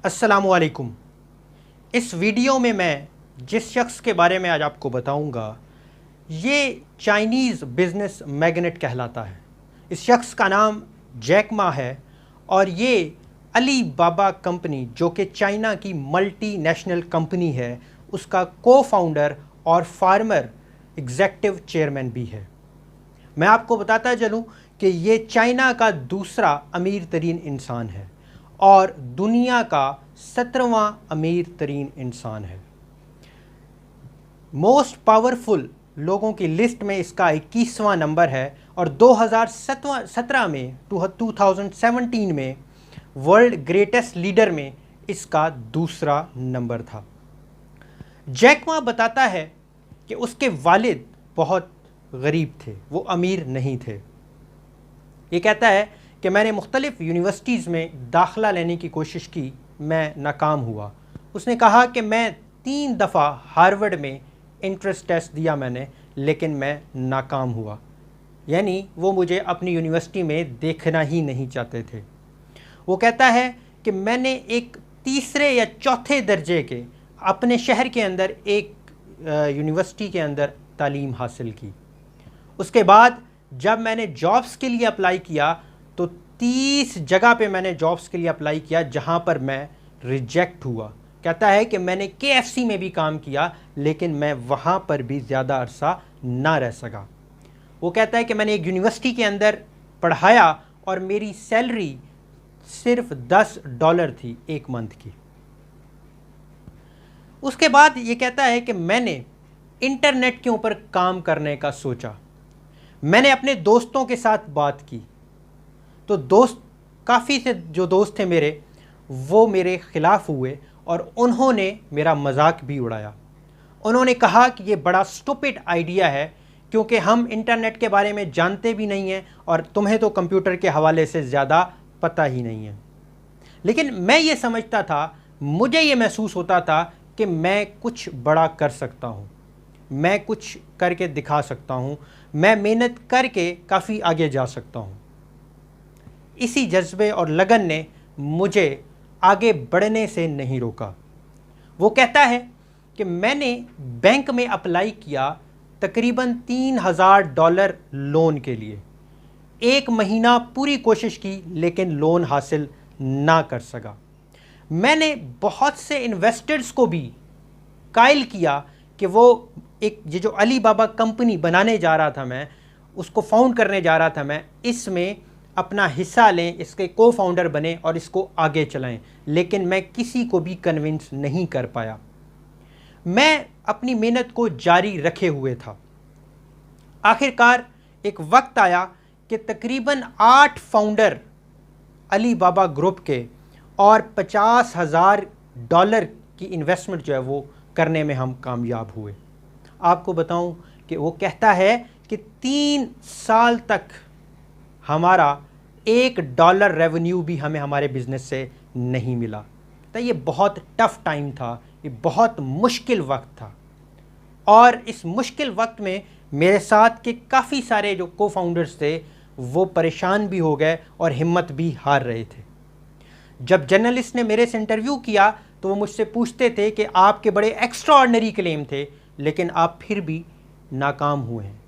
अस्सलामुअलैकुम। इस वीडियो में मैं जिस शख्स के बारे में आज आपको बताऊंगा, ये चाइनीज़ बिज़नेस मैग्नेट कहलाता है। इस शख्स का नाम जैक मा है और ये अली बाबा कंपनी, जो कि चाइना की मल्टीनेशनल कंपनी है, उसका को फाउंडर और फार्मर एग्जेक्टिव चेयरमैन भी है। मैं आपको बताता चलूं कि ये चाइना का दूसरा अमीर तरीन इंसान है और दुनिया का 17वां अमीर तरीन इंसान है। मोस्ट पावरफुल लोगों की लिस्ट में इसका 21वां नंबर है और 2017 में 2017 में वर्ल्ड ग्रेटेस्ट लीडर में इसका दूसरा नंबर था। जैक मा बताता है कि उसके वालिद बहुत गरीब थे, वो अमीर नहीं थे। ये कहता है कि मैंने मुख्तलिफ़ यूनिवर्सिटीज़ में दाखिला लेने की कोशिश की, मैं नाकाम हुआ। उसने कहा कि मैं 3 दफ़ा हार्वर्ड में इंट्रेंस टेस्ट दिया मैंने, लेकिन मैं नाकाम हुआ। यानी वो मुझे अपनी यूनिवर्सिटी में देखना ही नहीं चाहते थे। वो कहता है कि मैंने एक तीसरे या चौथे दर्जे के अपने शहर के अंदर एक यूनिवर्सिटी के अंदर तालीम हासिल की। उसके बाद जब मैंने जॉब्स के लिए अप्लाई किया तो 30 जगह पे मैंने जॉब्स के लिए अप्लाई किया जहां पर मैं रिजेक्ट हुआ। कहता है कि मैंने KFC में भी काम किया, लेकिन मैं वहां पर भी ज़्यादा अरसा ना रह सका। वो कहता है कि मैंने एक यूनिवर्सिटी के अंदर पढ़ाया और मेरी सैलरी सिर्फ $10 थी एक मंथ की। उसके बाद ये कहता है कि मैंने इंटरनेट के ऊपर काम करने का सोचा। मैंने अपने दोस्तों के साथ बात की तो काफ़ी से जो दोस्त थे मेरे, वो मेरे ख़िलाफ़ हुए और उन्होंने मेरा मजाक भी उड़ाया। उन्होंने कहा कि ये बड़ा स्टूपिड आइडिया है, क्योंकि हम इंटरनेट के बारे में जानते भी नहीं हैं और तुम्हें तो कंप्यूटर के हवाले से ज़्यादा पता ही नहीं है। लेकिन मैं ये समझता था, मुझे ये महसूस होता था कि मैं कुछ बड़ा कर सकता हूँ, मैं कुछ करके दिखा सकता हूँ, मैं मेहनत करके काफ़ी आगे जा सकता हूँ। इसी जज्बे और लगन ने मुझे आगे बढ़ने से नहीं रोका। वो कहता है कि मैंने बैंक में अप्लाई किया तकरीबन $3000 लोन के लिए। 1 महीना पूरी कोशिश की, लेकिन लोन हासिल ना कर सका। मैंने बहुत से इन्वेस्टर्स को भी कायल किया कि वो ये जो अली बाबा कंपनी बनाने जा रहा था, मैं उसको फाउंड करने जा रहा था, मैं इसमें अपना हिस्सा लें, इसके को फाउंडर बने और इसको आगे चलाएं। लेकिन मैं किसी को भी कन्विंस नहीं कर पाया। मैं अपनी मेहनत को जारी रखे हुए था। आखिरकार एक वक्त आया कि तकरीबन 8 फाउंडर अली बाबा ग्रुप के और $50,000 की इन्वेस्टमेंट जो है वो करने में हम कामयाब हुए। आपको बताऊं कि वो कहता है कि 3 साल तक हमारा $1 रेवेन्यू भी हमें हमारे बिज़नेस से नहीं मिला। तो ये बहुत टफ़ टाइम था, ये बहुत मुश्किल वक्त था। और इस मुश्किल वक्त में मेरे साथ के काफ़ी सारे जो को फाउंडर्स थे, वो परेशान भी हो गए और हिम्मत भी हार रहे थे। जब जर्नलिस्ट ने मेरे से इंटरव्यू किया तो वो मुझसे पूछते थे कि आपके बड़े एक्स्ट्रा ऑर्डिनरी क्लेम थे, लेकिन आप फिर भी नाकाम हुए हैं।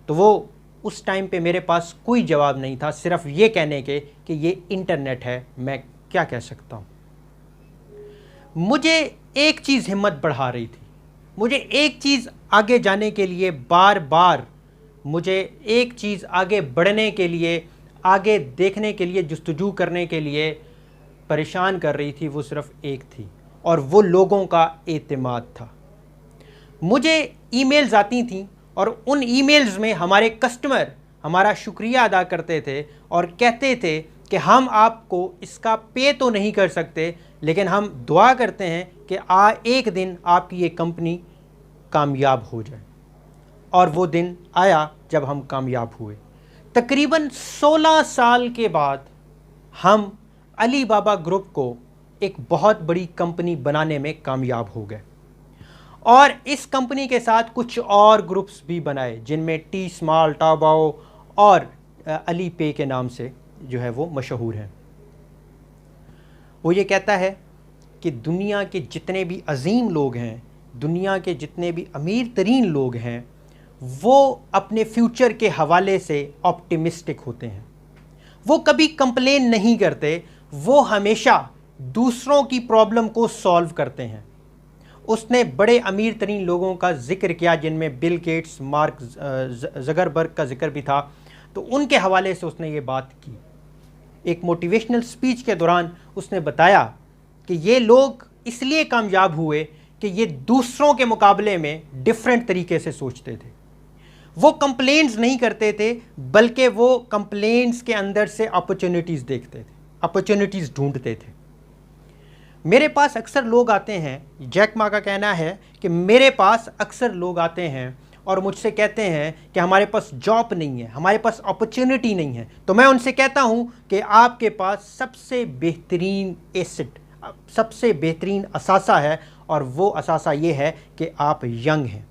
तो वो उस टाइम पे मेरे पास कोई जवाब नहीं था, सिर्फ ये कहने के कि ये इंटरनेट है, मैं क्या कह सकता हूँ। मुझे एक चीज़ हिम्मत बढ़ा रही थी, मुझे एक चीज़ आगे जाने के लिए, बार बार मुझे एक चीज़ आगे बढ़ने के लिए, आगे देखने के लिए, जुस्तजू करने के लिए परेशान कर रही थी। वो सिर्फ एक थी और वो लोगों का एतमाद था। मुझे ईमेल्स आती थीं और उन ईमेल्स में हमारे कस्टमर हमारा शुक्रिया अदा करते थे और कहते थे कि हम आपको इसका पे तो नहीं कर सकते, लेकिन हम दुआ करते हैं कि एक दिन आपकी ये कंपनी कामयाब हो जाए। और वो दिन आया जब हम कामयाब हुए। तकरीबन 16 साल के बाद हम अली बाबा ग्रुप को एक बहुत बड़ी कंपनी बनाने में कामयाब हो गए और इस कंपनी के साथ कुछ और ग्रुप्स भी बनाए, जिनमें टी स्मॉल, टाओबाओ और अली पे के नाम से जो है वो मशहूर हैं। वो ये कहता है कि दुनिया के जितने भी अजीम लोग हैं, दुनिया के जितने भी अमीर तरीन लोग हैं, वो अपने फ्यूचर के हवाले से ऑप्टिमिस्टिक होते हैं। वो कभी कंप्लेन नहीं करते, वो हमेशा दूसरों की प्रॉब्लम को सॉल्व करते हैं। उसने बड़े अमीर तरीन लोगों का जिक्र किया, जिनमें बिल गेट्स, मार्क ज़करबर्ग का जिक्र भी था, तो उनके हवाले से उसने ये बात की। एक मोटिवेशनल स्पीच के दौरान उसने बताया कि ये लोग इसलिए कामयाब हुए कि ये दूसरों के मुकाबले में डिफरेंट तरीके से सोचते थे। वो कंप्लेंट्स नहीं करते थे, बल्कि वो कंप्लेंट्स के अंदर से अपॉर्चुनिटीज़ देखते थे, अपॉर्चुनिटीज़ ढूंढते थे। मेरे पास अक्सर लोग आते हैं, जैक मा का कहना है कि मेरे पास अक्सर लोग आते हैं और मुझसे कहते हैं कि हमारे पास जॉब नहीं है, हमारे पास अपॉर्चुनिटी नहीं है। तो मैं उनसे कहता हूँ कि आपके पास सबसे बेहतरीन एसेट, सबसे बेहतरीन असासा है, और वो असासा ये है कि आप यंग हैं।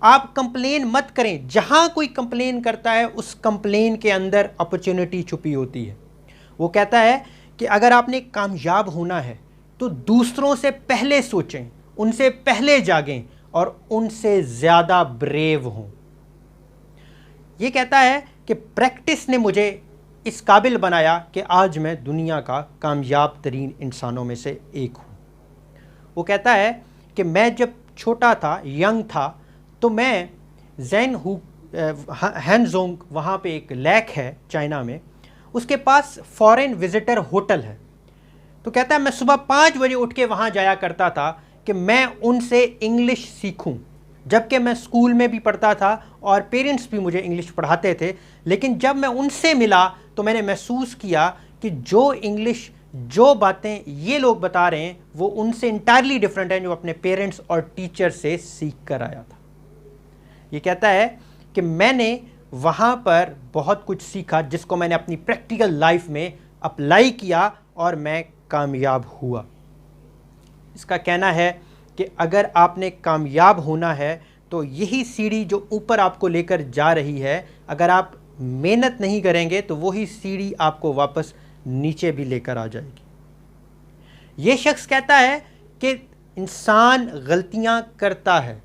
आप कंप्लेन मत करें। जहाँ कोई कंप्लेन करता है उस कंप्लेन के अंदर अपॉर्चुनिटी छुपी होती है। वो कहता है कि अगर आपने कामयाब होना है तो दूसरों से पहले सोचें, उनसे पहले जागें और उनसे ज़्यादा ब्रेव हों। ये कहता है कि प्रैक्टिस ने मुझे इस काबिल बनाया कि आज मैं दुनिया का कामयाब तरीन इंसानों में से एक हूँ। वो कहता है कि मैं जब छोटा था, यंग था, तो मैं हैंजोंग, वहाँ पे एक लेक है चाइना में, उसके पास फॉरेन विजिटर होटल है। तो कहता है मैं सुबह 5 बजे उठ के वहाँ जाया करता था कि मैं उनसे इंग्लिश सीखूं। जबकि मैं स्कूल में भी पढ़ता था और पेरेंट्स भी मुझे इंग्लिश पढ़ाते थे, लेकिन जब मैं उनसे मिला तो मैंने महसूस किया कि जो इंग्लिश, जो बातें ये लोग बता रहे हैं, वो उनसे इंटायरली डिफरेंट है जो अपने पेरेंट्स और टीचर से सीख कर आया था। ये कहता है कि मैंने वहाँ पर बहुत कुछ सीखा जिसको मैंने अपनी प्रैक्टिकल लाइफ में अप्लाई किया और मैं कामयाब हुआ। इसका कहना है कि अगर आपने कामयाब होना है तो यही सीढ़ी जो ऊपर आपको लेकर जा रही है, अगर आप मेहनत नहीं करेंगे तो वही सीढ़ी आपको वापस नीचे भी लेकर आ जाएगी। ये शख्स कहता है कि इंसान गलतियां करता है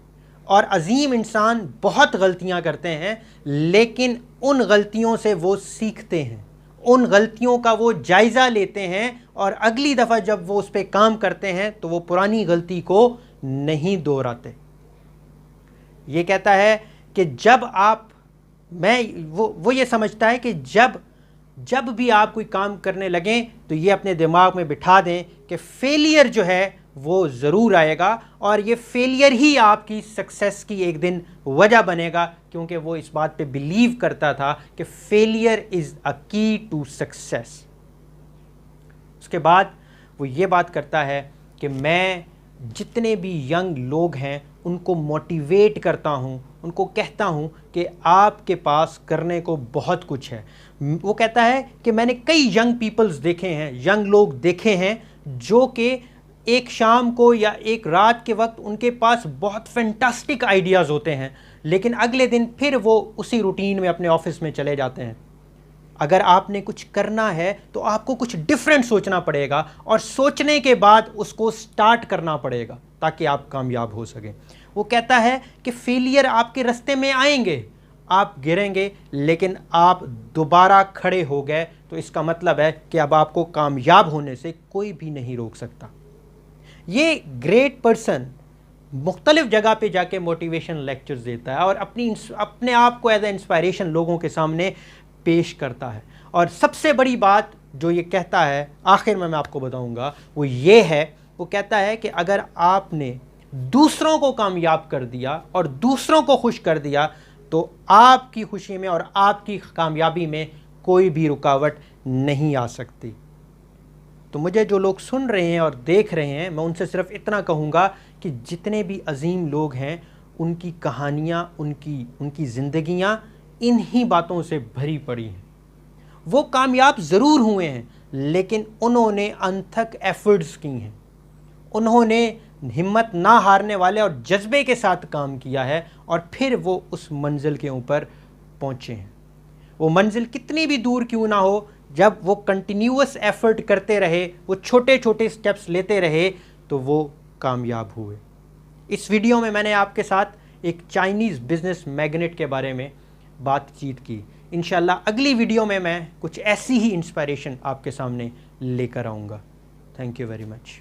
और अजीम इंसान बहुत गलतियां करते हैं, लेकिन उन गलतियों से वो सीखते हैं, उन गलतियों का वो जायज़ा लेते हैं और अगली दफ़ा जब वो उस पर काम करते हैं तो वो पुरानी गलती को नहीं दोहराते। ये कहता है कि जब आप, वो ये समझता है कि जब भी आप कोई काम करने लगें तो ये अपने दिमाग में बिठा दें कि फेलियर जो है वो ज़रूर आएगा और ये फेलियर ही आपकी सक्सेस की एक दिन वजह बनेगा, क्योंकि वो इस बात पे बिलीव करता था कि फेलियर इज़ अ की टू सक्सेस। उसके बाद वो ये बात करता है कि मैं जितने भी यंग लोग हैं उनको मोटिवेट करता हूँ, उनको कहता हूँ कि आपके पास करने को बहुत कुछ है। वो कहता है कि मैंने कई यंग पीपल्स देखे हैं, यंग लोग देखे हैं, जो कि एक शाम को या एक रात के वक्त उनके पास बहुत फैंटास्टिक आइडियाज़ होते हैं, लेकिन अगले दिन फिर वो उसी रूटीन में अपने ऑफिस में चले जाते हैं। अगर आपने कुछ करना है तो आपको कुछ डिफरेंट सोचना पड़ेगा और सोचने के बाद उसको स्टार्ट करना पड़ेगा ताकि आप कामयाब हो सकें। वो कहता है कि फेलियर आपके रास्ते में आएंगे, आप गिरेंगे, लेकिन आप दोबारा खड़े हो गए तो इसका मतलब है कि अब आपको कामयाब होने से कोई भी नहीं रोक सकता। ये ग्रेट पर्सन मुख्तलिफ जगह पे जाके मोटिवेशन लेक्चर्स देता है और अपने आप को एज ए इंस्पायरेशन लोगों के सामने पेश करता है। और सबसे बड़ी बात जो ये कहता है, आखिर में मैं आपको बताऊंगा, वो ये है, वो कहता है कि अगर आपने दूसरों को कामयाब कर दिया और दूसरों को खुश कर दिया तो आपकी खुशी में और आपकी कामयाबी में कोई भी रुकावट नहीं आ सकती। तो मुझे जो लोग सुन रहे हैं और देख रहे हैं, मैं उनसे सिर्फ इतना कहूँगा कि जितने भी अजीम लोग हैं उनकी कहानियाँ, उनकी ज़िंदगियाँ इन्हीं बातों से भरी पड़ी हैं। वो कामयाब ज़रूर हुए हैं, लेकिन उन्होंने अनथक एफर्ट्स की हैं, उन्होंने हिम्मत ना हारने वाले और जज्बे के साथ काम किया है और फिर वो उस मंजिल के ऊपर पहुँचे हैं। वो मंजिल कितनी भी दूर क्यों ना हो, जब वो कंटिन्यूअस एफर्ट करते रहे, वो छोटे छोटे स्टेप्स लेते रहे, तो तो वो कामयाब हुए। इस वीडियो में मैंने आपके साथ एक चाइनीज़ बिजनेस मैग्नेट के बारे में बातचीत की। इंशाल्लाह अगली वीडियो में मैं कुछ ऐसी ही इंस्पायरेशन आपके सामने लेकर आऊँगा। Thank you very much.